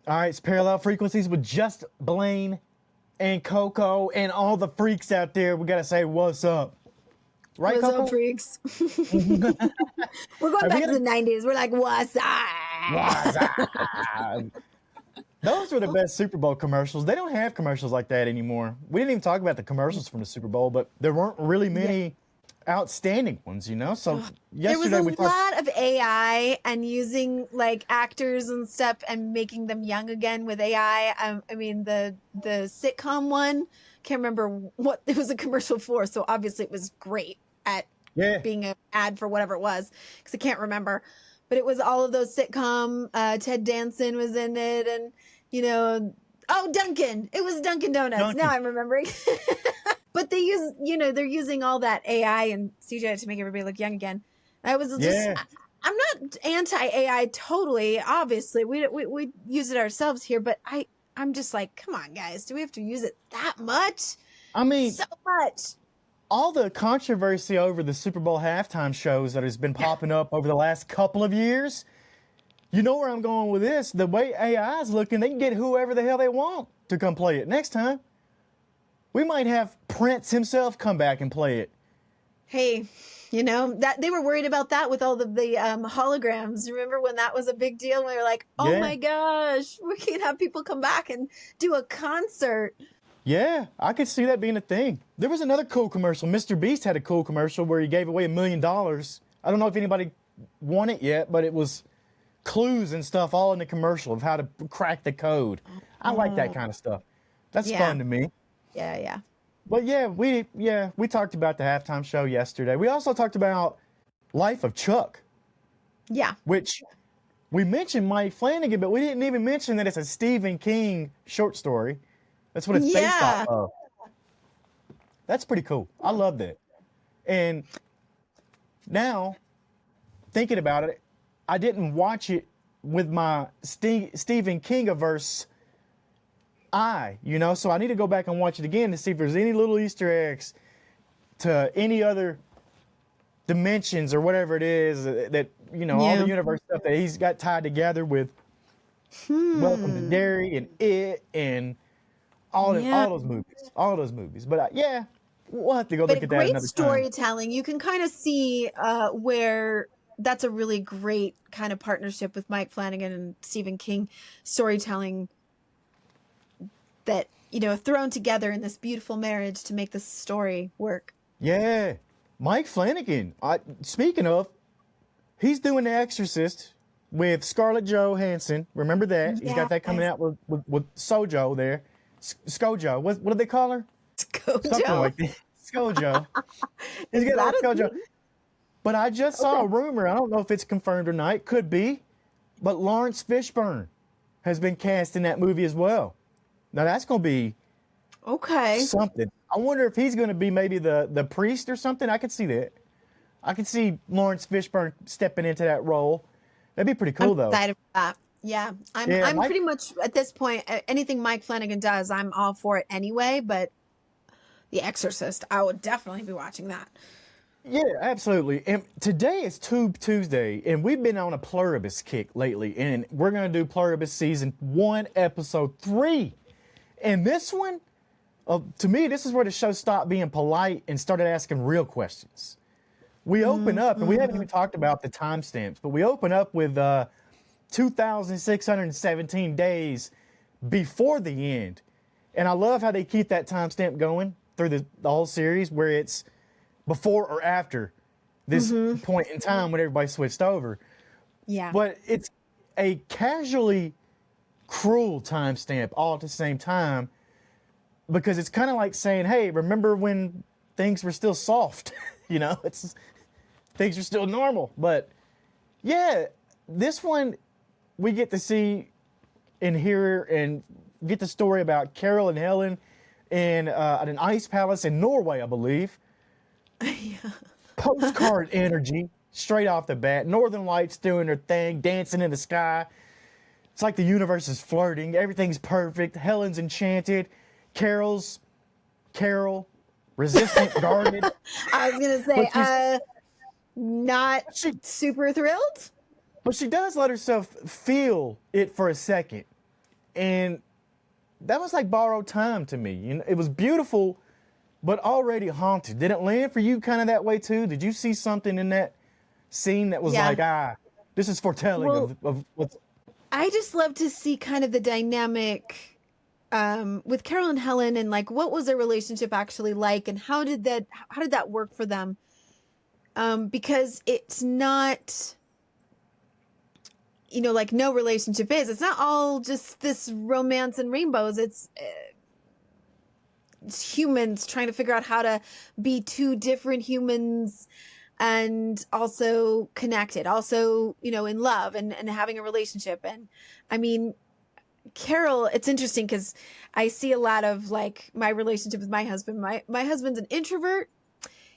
All right, it's Parallel Frequencies with Just Blane and Coco and all the freaks out there. We got to say what's up. Right, What's Coco? up, freaks? We're going back to the 90s. We're like, what's up? Those were the best Super Bowl commercials. They don't have commercials like that anymore. We didn't even talk about the commercials from the Super Bowl, but there weren't really many outstanding ones, you know? So yesterday there was a lot of AI and using like actors and stuff and making them young again with AI. I mean, the sitcom one, can't remember what it was a commercial for. So obviously it was great at being an ad for whatever it was, because I can't remember. But it was all of those sitcom. Ted Danson was in it, and Dunkin'. It was Dunkin' Donuts. Now I'm remembering. But they use, they're using all that AI and CGI to make everybody look young again. I was just, I'm not anti-AI totally. Obviously, we use it ourselves here, but I'm just like, come on, guys, do we have to use it that much? I mean, so much. All the controversy over the Super Bowl halftime shows that has been popping up over the last couple of years. You know where I'm going with this? The way AI is looking, they can get whoever the hell they want to come play it next time. We might have Prince himself come back and play it. Hey, that they were worried about that with all the holograms. Remember when that was a big deal? We were like, oh my gosh, we can have people come back and do a concert. Yeah, I could see that being a thing. There was another cool commercial. Mr. Beast had a cool commercial where he gave away $1 million. I don't know if anybody won it yet, but it was clues and stuff all in the commercial of how to crack the code. I like that kind of stuff. That's fun to me. Yeah. But we talked about the halftime show yesterday. We also talked about Life of Chuck. Yeah. Which we mentioned Mike Flanagan, but we didn't even mention that it's a Stephen King short story. That's what it's based off of. That's pretty cool. I love that. And now, thinking about it, I didn't watch it with my Stephen King-averse eye, so I need to go back and watch it again to see if there's any little Easter eggs to any other dimensions or whatever it is that all the universe stuff that he's got tied together with Welcome to Derry and It and all those movies. But we'll have to go look at that another time. Great storytelling. You can kind of see where that's a really great kind of partnership with Mike Flanagan and Stephen King storytelling that, thrown together in this beautiful marriage to make this story work. Yeah. Mike Flanagan, speaking of, he's doing The Exorcist with Scarlett Johansson. Remember that? He's got that coming out with Sojo there. Skojo. What do they call her? Skojo. Something like that. Skojo. He's got Skojo. But I just saw a rumor. I don't know if it's confirmed or not. It could be. But Lawrence Fishburne has been cast in that movie as well. Now that's going to be something. I wonder if he's going to be maybe the priest or something. I could see that. I could see Lawrence Fishburne stepping into that role. That'd be pretty cool, though. Excited for that. Yeah, I'm pretty much at this point. Anything Mike Flanagan does, I'm all for it anyway. But The Exorcist, I would definitely be watching that. Yeah, absolutely. And today is Tube Tuesday, and we've been on a Pluribus kick lately, and we're going to do Pluribus Season 1, Episode 3. And this one, to me, this is where the show stopped being polite and started asking real questions. We open up, and we haven't even talked about the timestamps, but we open up with 2,617 days before the end. And I love how they keep that timestamp going through the whole series, where it's before or after this point in time when everybody switched over. Yeah. But it's a casually cruel timestamp all at the same time, because it's kind of like saying, hey, remember when things were still soft? Things are still normal. But yeah, this one we get to see and hear and get the story about Carol and Helen in an ice palace in Norway, I believe. Postcard energy straight off the bat. Northern Lights doing their thing, dancing in the sky. It's like the universe is flirting. Everything's perfect. Helen's enchanted. Carol, resistant, guarded. I was going to say, not super thrilled. But she does let herself feel it for a second. And that was like borrowed time to me. You know, it was beautiful, but already haunted. Did it land for you kind of that way too? Did you see something in that scene that was like, this is foretelling of what's... I just love to see kind of the dynamic with Carol and Helen, and like what was their relationship actually like, and how did that work for them? Because it's not, you know, like no relationship is. It's not all just this romance and rainbows. It's humans trying to figure out how to be two different humans and also connected, also, you know, in love and having a relationship. And I mean, Carol, it's interesting because I see a lot of like my relationship with my husband. My husband's an introvert.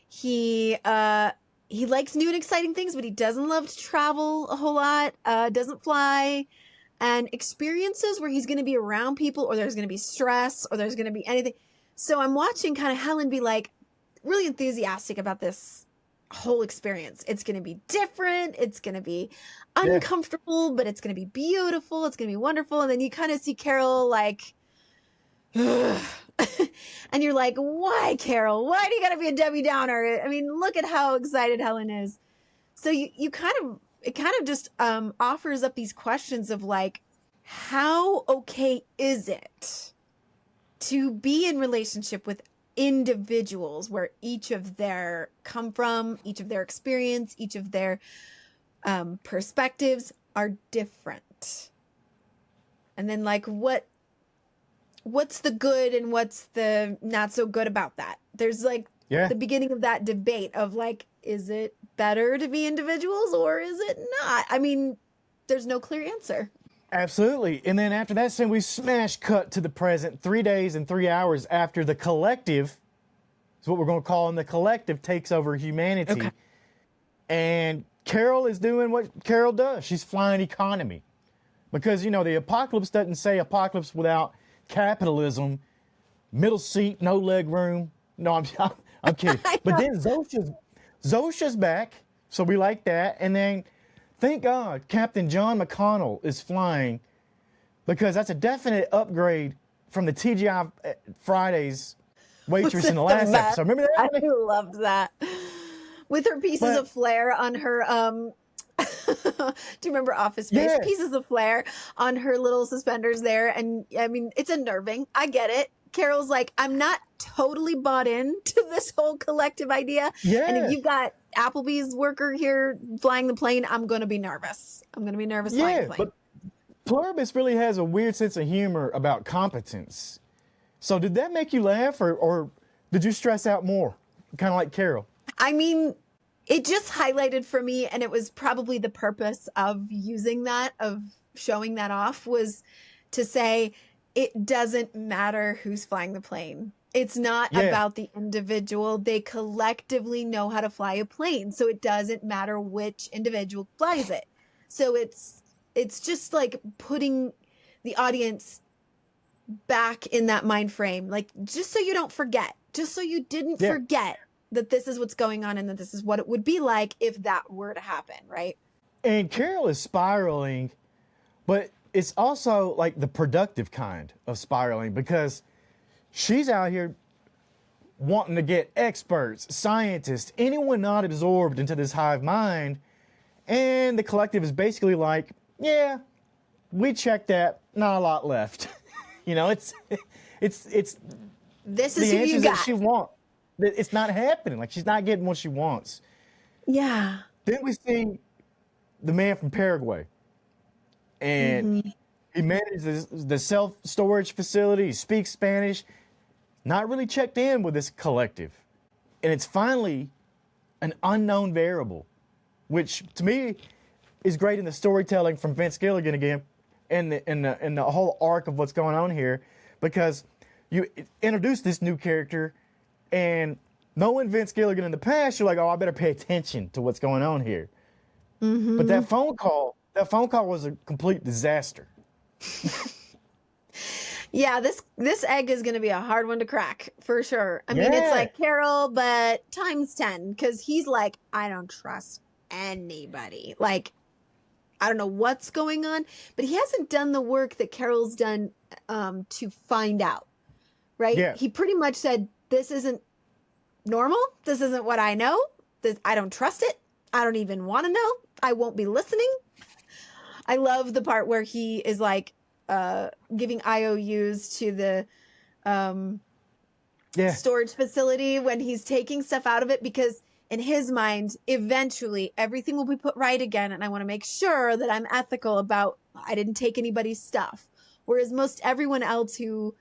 He likes new and exciting things, but he doesn't love to travel a whole lot, doesn't fly, and experiences where he's going to be around people, or there's going to be stress, or there's going to be anything. So I'm watching kind of Helen be like really enthusiastic about this whole experience. It's going to be different. It's going to be uncomfortable, but it's going to be beautiful. It's going to be wonderful. And then you kind of see Carol like, ugh. And you're like, why, Carol? Why do you got to be a Debbie Downer? I mean, look at how excited Helen is. So it kind of just offers up these questions of like, how okay is it to be in relationship with individuals where each of their come from, each of their experience, each of their perspectives are different? And then like, what's the good and what's the not so good about that? There's like the beginning of that debate of like, is it better to be individuals or is it not? I mean, there's no clear answer. Absolutely. And then after that scene, we smash cut to the present, 3 days and 3 hours after the collective, is what we're going to call them, the collective takes over humanity. Okay. And Carol is doing what Carol does. She's flying economy. Because, you know, the apocalypse doesn't say apocalypse without capitalism, middle seat, no leg room. No, I'm kidding. But then Zosha's back, so we like that. And then, thank God, Captain John McConnell is flying, because that's a definite upgrade from the TGI Fridays waitress in the last episode. Remember that? I loved that. With her pieces of flair on her, do you remember Office Space? Yeah. Pieces of flair on her little suspenders there. And I mean, it's unnerving. I get it. Carol's like, I'm not totally bought into this whole collective idea. Yeah. And if you've got Applebee's worker here flying the plane, I'm going to be nervous. I'm going to be nervous flying the plane. But Pluribus really has a weird sense of humor about competence. So did that make you laugh, or did you stress out more? Kind of like Carol. I mean, it just highlighted for me, and it was probably the purpose of using that, of showing that off, was to say it doesn't matter who's flying the plane. It's not about the individual. They collectively know how to fly a plane, so it doesn't matter which individual flies it. So it's just like putting the audience back in that mind frame, like just so you don't forget, just so you didn't forget that this is what's going on and that this is what it would be like if that were to happen, right? And Carol is spiraling, but it's also like the productive kind of spiraling, because she's out here wanting to get experts, scientists, anyone not absorbed into this hive mind. And the collective is basically like, yeah, we checked that, not a lot left. You know, it's this is the who you got. That she wants. It's not happening. Like, she's not getting what she wants. Yeah. Then we see the man from Paraguay, and he manages the self-storage facility. He speaks Spanish, not really checked in with this collective. And it's finally an unknown variable, which to me is great in the storytelling from Vince Gilligan again, and the whole arc of what's going on here, because you introduce this new character, and knowing Vince Gilligan in the past, you're like, oh, I better pay attention to what's going on here. But that phone call was a complete disaster. Yeah, this egg is going to be a hard one to crack for sure. I mean, it's like Carol, but times 10, because he's like, I don't trust anybody. Like, I don't know what's going on, but he hasn't done the work that Carol's done to find out, right? Yeah. He pretty much said, this isn't normal. This isn't what I know. I don't trust it. I don't even want to know. I won't be listening. I love the part where he is like giving IOUs to the storage facility when he's taking stuff out of it, because in his mind, eventually everything will be put right again. And I want to make sure that I'm ethical about, I didn't take anybody's stuff. Whereas most everyone else who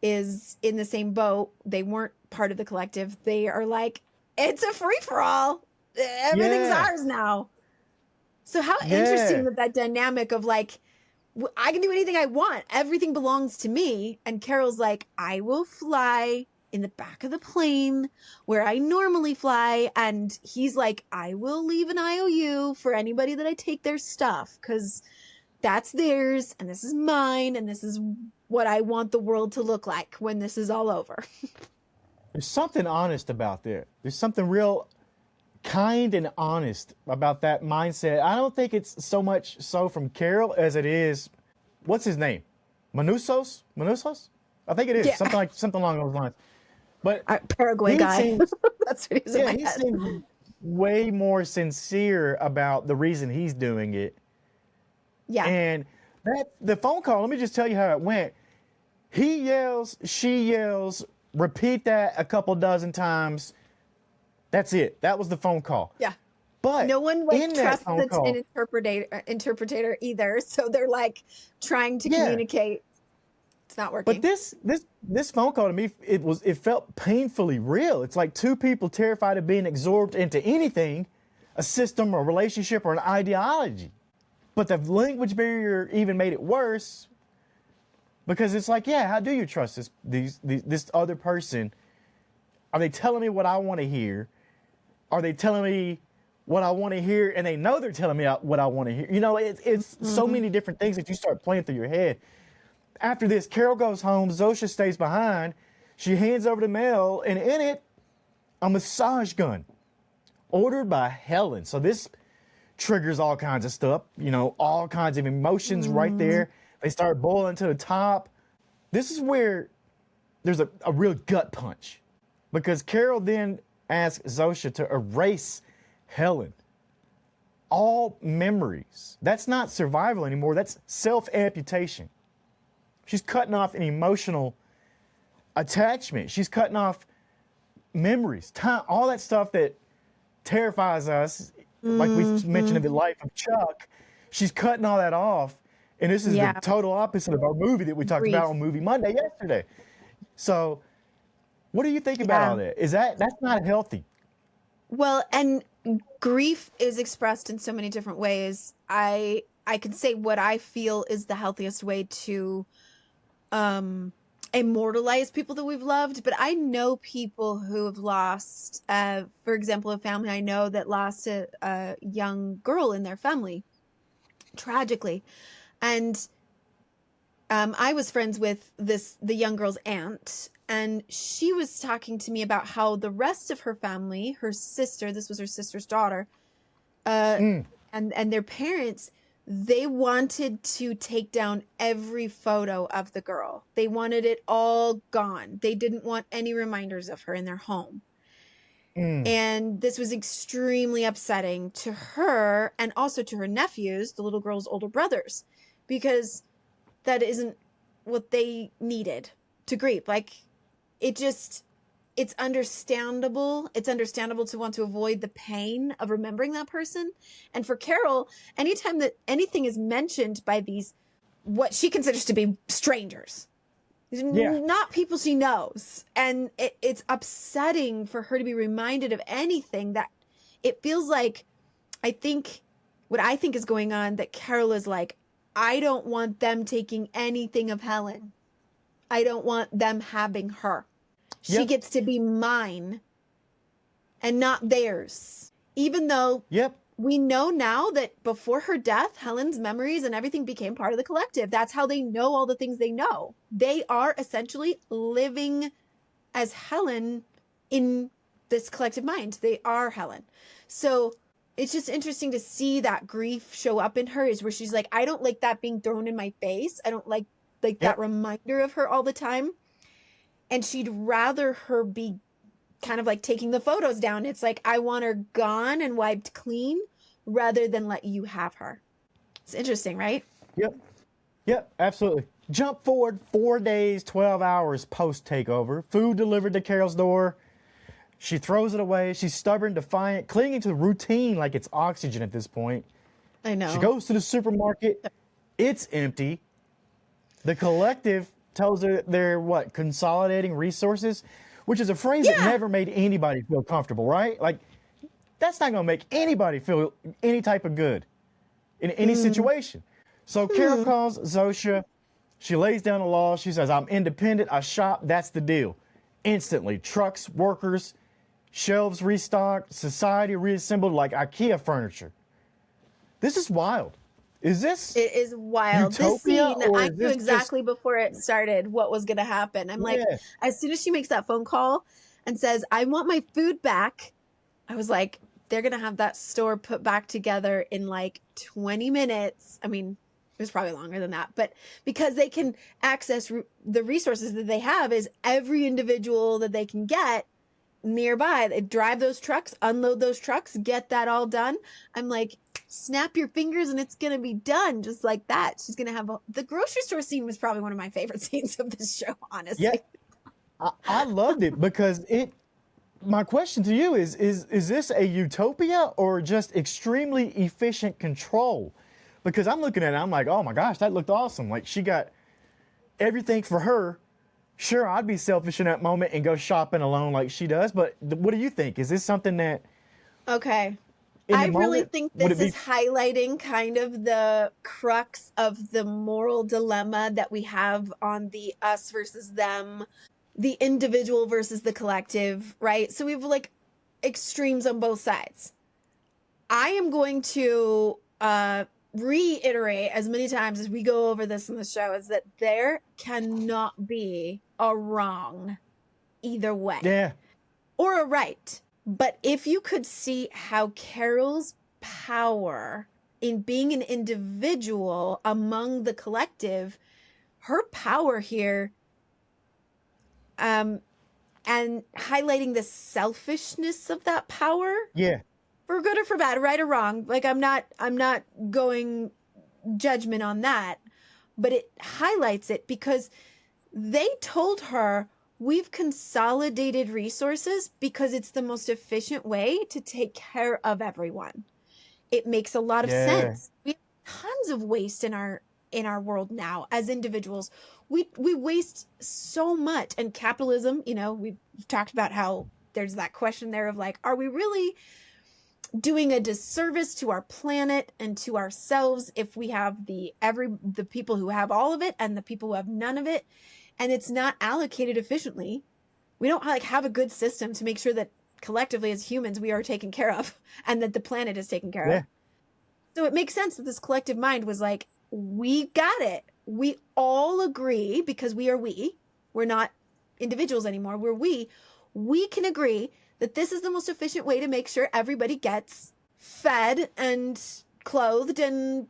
is in the same boat, they weren't part of the collective. They are like, it's a free for all. Everything's ours now. So how interesting that dynamic of like, I can do anything I want. Everything belongs to me. And Carol's like, I will fly in the back of the plane where I normally fly. And he's like, I will leave an IOU for anybody that I take their stuff, because that's theirs and this is mine. And this is what I want the world to look like when this is all over. There's something honest about that. There's something real kind and honest about that mindset. I don't think it's so much so from Carol as it is, what's his name? Manusos? I think it is. Something along those lines. But Paraguay guy. That's what he was in my head. He seems way more sincere about the reason he's doing it. Yeah. And the phone call, let me just tell you how it went. He yells, she yells, repeat that a couple dozen times. That's it. That was the phone call. Yeah. But no one trusts an interpreter either. So they're like trying to communicate. It's not working. But this phone call to me, it felt painfully real. It's like two people terrified of being absorbed into anything, a system or a relationship or an ideology. But the language barrier even made it worse, because it's like, how do you trust this other person? Are they telling me what I want to hear? Are they telling me what I want to hear? And they know they're telling me what I want to hear. You know, it's so many different things that you start playing through your head. After this, Carol goes home. Zosha stays behind. She hands over the mail, and in it, a massage gun ordered by Helen. So this triggers all kinds of stuff, you know, all kinds of emotions right there. They start boiling to the top. This is where there's a real gut punch, because Carol then asks Zosha to erase Helen. All memories. That's not survival anymore. That's self-amputation. She's cutting off an emotional attachment. She's cutting off memories, time, all that stuff that terrifies us. Like we mentioned in the life of Chuck, she's cutting all that off. And this is the total opposite of our movie that we talked about on Movie Monday yesterday. So what do you think about all that? That's not healthy? Well, and grief is expressed in so many different ways. I can say what I feel is the healthiest way to immortalize people that we've loved, but I know people who have lost, for example, a family I know that lost a young girl in their family, tragically. And I was friends with the young girl's aunt, and she was talking to me about how the rest of her family, her sister, this was her sister's daughter, and their parents, they wanted to take down every photo of the girl. They wanted it all gone. They didn't want any reminders of her in their home. And this was extremely upsetting to her and also to her nephews, the little girl's older brothers, because that isn't what they needed to grieve. Like, it's understandable. It's understandable to want to avoid the pain of remembering that person. And for Carol, anytime that anything is mentioned by these, what she considers to be strangers, not people she knows, and it's upsetting for her to be reminded of anything, that it feels like, what I think is going on, that Carol is like, I don't want them taking anything of Helen. I don't want them having her. She gets to be mine and not theirs. Even though we know now that before her death, Helen's memories and everything became part of the collective. That's how they know all the things they know. They are essentially living as Helen in this collective mind. They are Helen. So it's just interesting to see that grief show up in her, is where she's like, I don't like that being thrown in my face. I don't like that reminder of her all the time. And she'd rather her be kind of like taking the photos down. It's like, I want her gone and wiped clean rather than let you have her. It's interesting, right? Yep, absolutely. Jump forward 4 days, 12 hours post takeover. Food delivered to Carol's door. She throws it away. She's stubborn, defiant, clinging to routine like it's oxygen at this point. I know. She goes to the supermarket. It's empty. The collective tells her they're, consolidating resources, which is a phrase that never made anybody feel comfortable, right? Like, that's not going to make anybody feel any type of good in any situation. So Carol calls Zosha. She lays down the law. She says, I'm independent. I shop. That's the deal. Instantly, trucks, workers, shelves restocked, society reassembled like IKEA furniture. This is wild. Is this It is wild. utopia, This scene, or I is knew this exactly before it started what was going to happen. I'm like, as soon as she makes that phone call and says, I want my food back, I was like, they're going to have that store put back together in like 20 minutes. I mean, it was probably longer than that, but because they can access the resources that they have, is every individual that they can get nearby. They drive those trucks, unload those trucks, get that all done. I'm like, snap your fingers and it's going to be done just like that. She's going to have the grocery store scene was probably one of my favorite scenes of this show, honestly. Yeah, I loved it because my question to you is this a utopia or just extremely efficient control? Because I'm looking at it, I'm like, oh my gosh, that looked awesome. Like, she got everything for her. Sure, I'd be selfish in that moment and go shopping alone like she does. But what do you think? Is this something that... Okay. I really think this is highlighting kind of the crux of the moral dilemma that we have on the us versus them, the individual versus the collective, right? So we have like extremes on both sides. I am going to reiterate as many times as we go over this in the show is that there cannot be a wrong either way. Yeah. Or a right. But if you could see how Carol's power in being an individual among the collective, her power here, and highlighting the selfishness of that power. Yeah. For good or for bad, right or wrong. Like, I'm not going judgment on that, but it highlights it because they told her, we've consolidated resources because it's the most efficient way to take care of everyone. It makes a lot of sense. We have tons of waste in our world now as individuals. We waste so much, and capitalism, we've talked about how there's that question there of like, are we really doing a disservice to our planet and to ourselves if we have the people who have all of it and the people who have none of it, and it's not allocated efficiently? We don't have a good system to make sure that collectively as humans we are taken care of and that the planet is taken care of. So it makes sense that this collective mind was like, we got it. We all agree, because we're not individuals anymore. We can agree that this is the most efficient way to make sure everybody gets fed and clothed and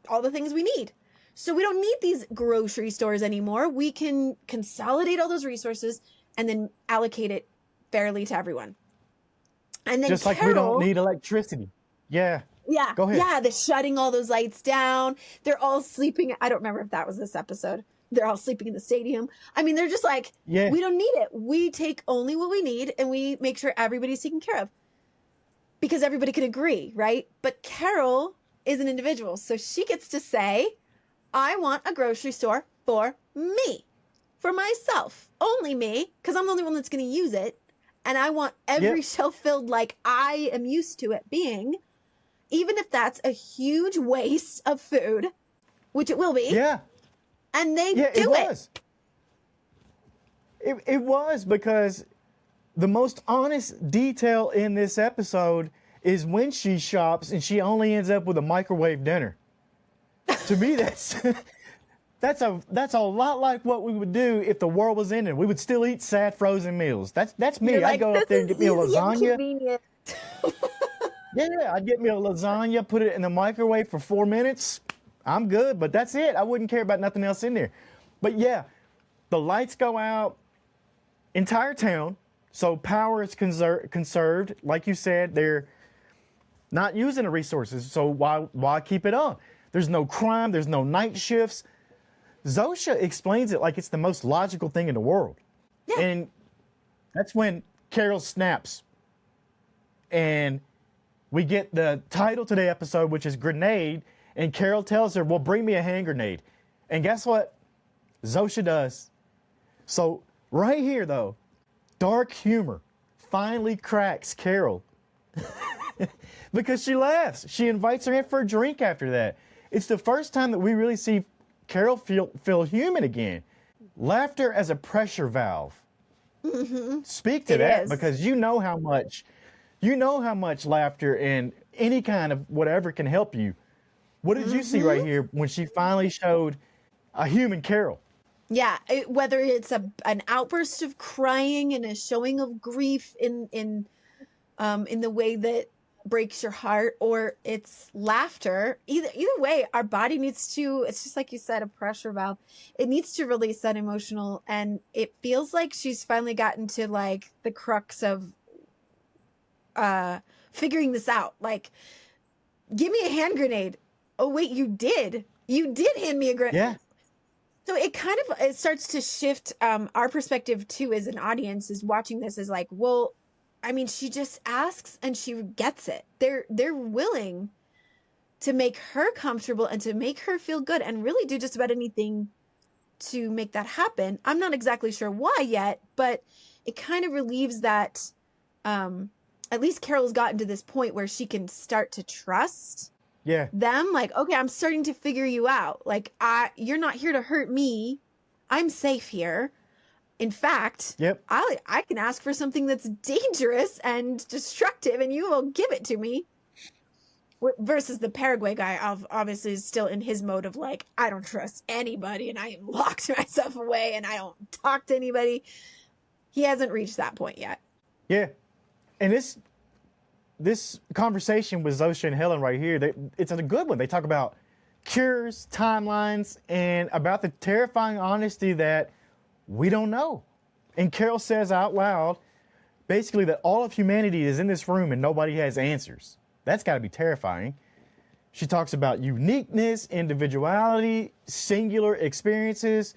all the things we need. So we don't need these grocery stores anymore. We can consolidate all those resources and then allocate it fairly to everyone. And then just like we don't need electricity. Yeah. Yeah. Go ahead. Yeah. They're shutting all those lights down. They're all sleeping. I don't remember if that was this episode. They're all sleeping in the stadium. I mean, they're just like, we don't need it. We take only what we need and we make sure everybody's taken care of because everybody can agree, right? But Carol is an individual. So she gets to say, I want a grocery store for me, for myself, only me, because I'm the only one that's going to use it. And I want every shelf filled like I am used to it being, even if that's a huge waste of food, which it will be. Yeah. And they do it. It was, because the most honest detail in this episode is when she shops and she only ends up with a microwave dinner. To me, that's a lot like what we would do if the world was ending. We would still eat sad frozen meals. That's me. I'd go up there and get me a lasagna. Yeah, I'd get me a lasagna, put it in the microwave for 4 minutes. I'm good, but that's it. I wouldn't care about nothing else in there. But yeah, the lights go out, entire town. So power is conserved. Like you said, they're not using the resources. So why keep it on? There's no crime. There's no night shifts. Zosha explains it like it's the most logical thing in the world. Yeah. And that's when Carol snaps. And we get the title to the episode, which is Grenade. And Carol tells her, well, bring me a hand grenade. And guess what? Zosha does. So right here, though, dark humor finally cracks Carol. Because she laughs. She invites her in for a drink after that. It's the first time that we really see Carol feel human again. Laughter as a pressure valve. Mm-hmm. Speak to that, because you know how much laughter and any kind of whatever can help you. What did you see right here when she finally showed a human Carol? Yeah, whether it's an outburst of crying and a showing of grief in the way that breaks your heart, or it's laughter, either way, our body needs to, it's just like you said, a pressure valve. It needs to release that emotional, and it feels like she's finally gotten to like the crux of figuring this out. Like, give me a hand grenade. Oh wait, you did hand me a grenade. Yeah. So it starts to shift our perspective too as an audience is watching this, is like, well, I mean, she just asks and she gets it. They're willing to make her comfortable and to make her feel good and really do just about anything to make that happen. I'm not exactly sure why yet, but it kind of relieves that at least Carol's gotten to this point where she can start to trust them. Like, okay, I'm starting to figure you out. Like, you're not here to hurt me. I'm safe here. In fact, I can ask for something that's dangerous and destructive, and you will give it to me. Versus the Paraguay guy, obviously, is still in his mode of like, I don't trust anybody, and I locked myself away, and I don't talk to anybody. He hasn't reached that point yet. Yeah, and this conversation with Zosha and Helen right here, it's a good one. They talk about cures, timelines, and about the terrifying honesty that we don't know. And Carol says out loud, basically, that all of humanity is in this room and nobody has answers. That's got to be terrifying. She talks about uniqueness, individuality, singular experiences.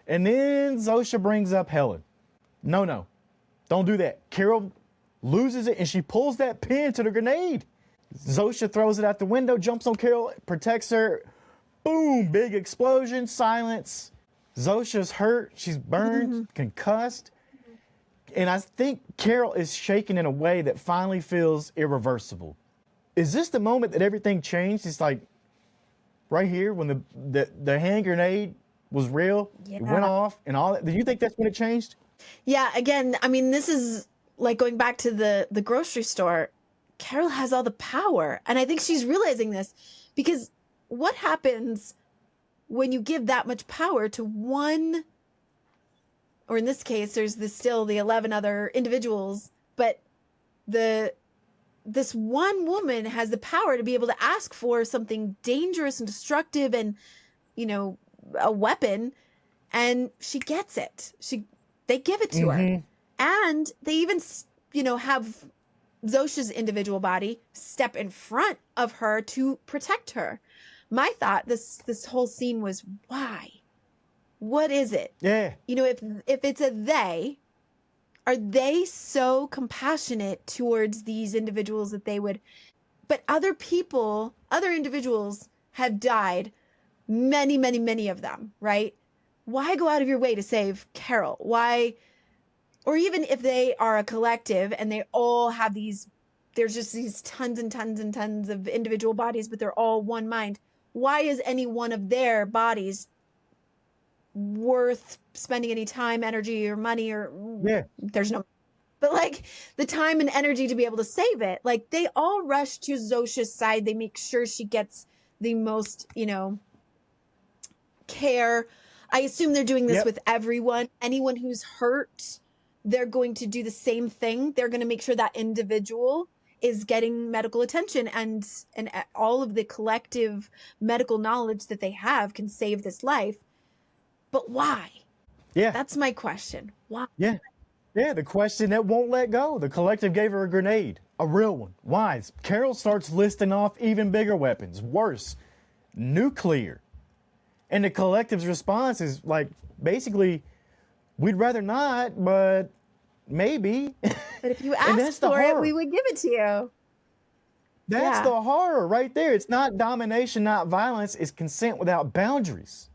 And then Zosha brings up Helen. No, don't do that. Carol loses it and she pulls that pin to the grenade. Zosha throws it out the window, jumps on Carol, protects her. Boom, big explosion, silence. Zosha's hurt. She's burned, concussed. And I think Carol is shaken in a way that finally feels irreversible. Is this the moment that everything changed? It's like right here when the hand grenade was real, it went off and all that. Do you think that's when it changed? Yeah, again, I mean, this is like going back to the grocery store. Carol has all the power. And I think she's realizing this, because what happens when you give that much power to one, or in this case, there's still the 11 other individuals, but this one woman has the power to be able to ask for something dangerous and destructive and, a weapon, and she gets it. They give it to her. And they even, have Zosha's individual body step in front of her to protect her. My thought, this whole scene was, why? What is it? Yeah. If it's a they, are they so compassionate towards these individuals that they would, but other individuals have died, many, many, many of them, right? Why go out of your way to save Carol? Why? Or even if they are a collective and they all have there's just these tons and tons and tons of individual bodies, but they're all one mind. Why is any one of their bodies worth spending any time, energy, or money, or there's no, but like the time and energy to be able to save it? Like, they all rush to Zosha's side. They make sure she gets the most, care. I assume they're doing this with everyone. Anyone who's hurt, they're going to do the same thing. They're going to make sure that individual is getting medical attention, and all of the collective medical knowledge that they have can save this life. But why? Yeah. That's my question. Why? Yeah. Yeah, the question that won't let go. The collective gave her a grenade, a real one. Why? Carol starts listing off even bigger weapons, worse, nuclear. And the collective's response is like, basically, we'd rather not, but maybe. But if you asked for it, we would give it to you. That's the horror right there. It's not domination, not violence. It's consent without boundaries.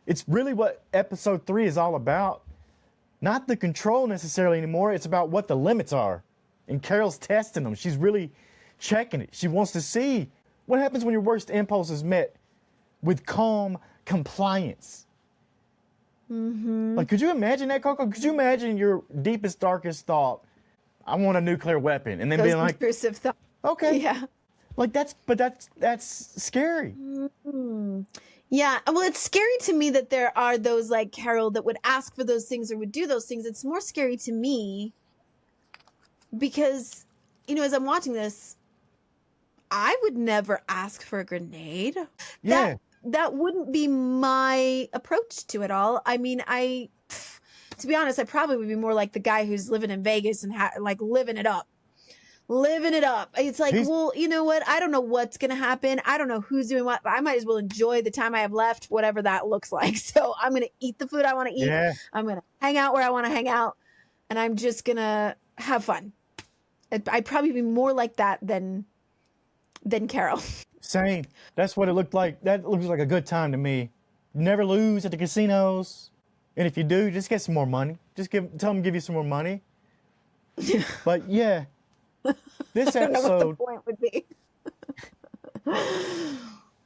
It's really what episode 3 is all about. Not the control necessarily anymore. It's about what the limits are. And Carol's testing them. She's really checking it. She wants to see what happens when your worst impulse is met with calm compliance. Mm-hmm. Like, could you imagine that, Coco? Could you imagine your deepest, darkest thought? I want a nuclear weapon. And then being like, intrusive thought. Okay. Yeah. Like that's scary. Mm-hmm. Yeah. Well, it's scary to me that there are those like Carol that would ask for those things or would do those things. It's more scary to me because, you know, as I'm watching this, I would never ask for a grenade. Yeah. That wouldn't be my approach to it all. I mean, to be honest, I probably would be more like the guy who's living in Vegas and like living it up. It's like, well, you know what? I don't know what's going to happen. I don't know who's doing what, but I might as well enjoy the time I have left, whatever that looks like. So I'm going to eat the food I want to eat. Yeah. I'm going to hang out where I want to hang out. And I'm just going to have fun. I'd probably be more like that than Carol. Same. That's what it looked like. That looks like a good time to me. Never lose at the casinos. And if you do, just get some more money. Just tell them to give you some more money. But yeah. This I don't know episode, what the point would be.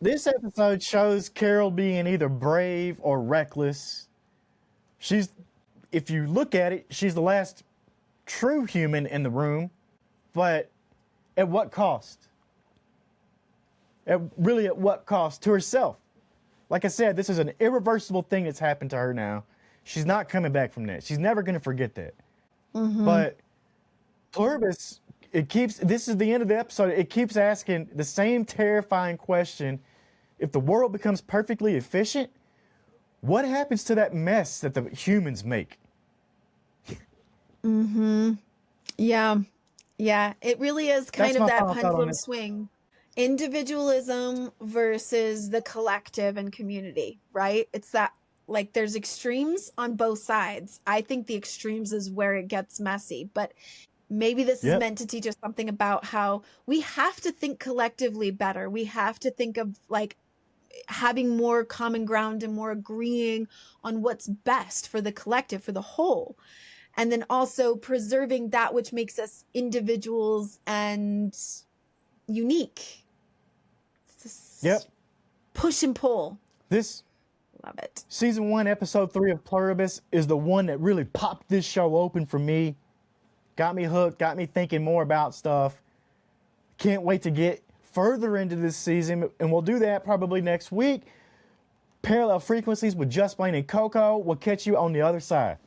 this episode shows Carol being either brave or reckless. If you look at it, she's the last true human in the room, but at what cost? At what cost? To herself. Like I said, this is an irreversible thing that's happened to her now. She's not coming back from that. She's never going to forget that. Mm-hmm. But Pluribus, this is the end of the episode. It keeps asking the same terrifying question. If the world becomes perfectly efficient, what happens to that mess that the humans make? Mm-hmm. Yeah. Yeah. It really is kind of that pendulum swing. Individualism versus the collective and community, right? It's that, like, there's extremes on both sides. I think the extremes is where it gets messy, but maybe this is meant to teach us something about how we have to think collectively better. We have to think of like having more common ground and more agreeing on what's best for the collective, for the whole. And then also preserving that which makes us individuals and unique. It's just push and pull. Love it. Season 1, episode 3 of Pluribus is the one that really popped this show open for me. Got me hooked, got me thinking more about stuff. Can't wait to get further into this season, and we'll do that probably next week. Parallel Frequencies with Just Blane and Coco. We'll catch you on the other side.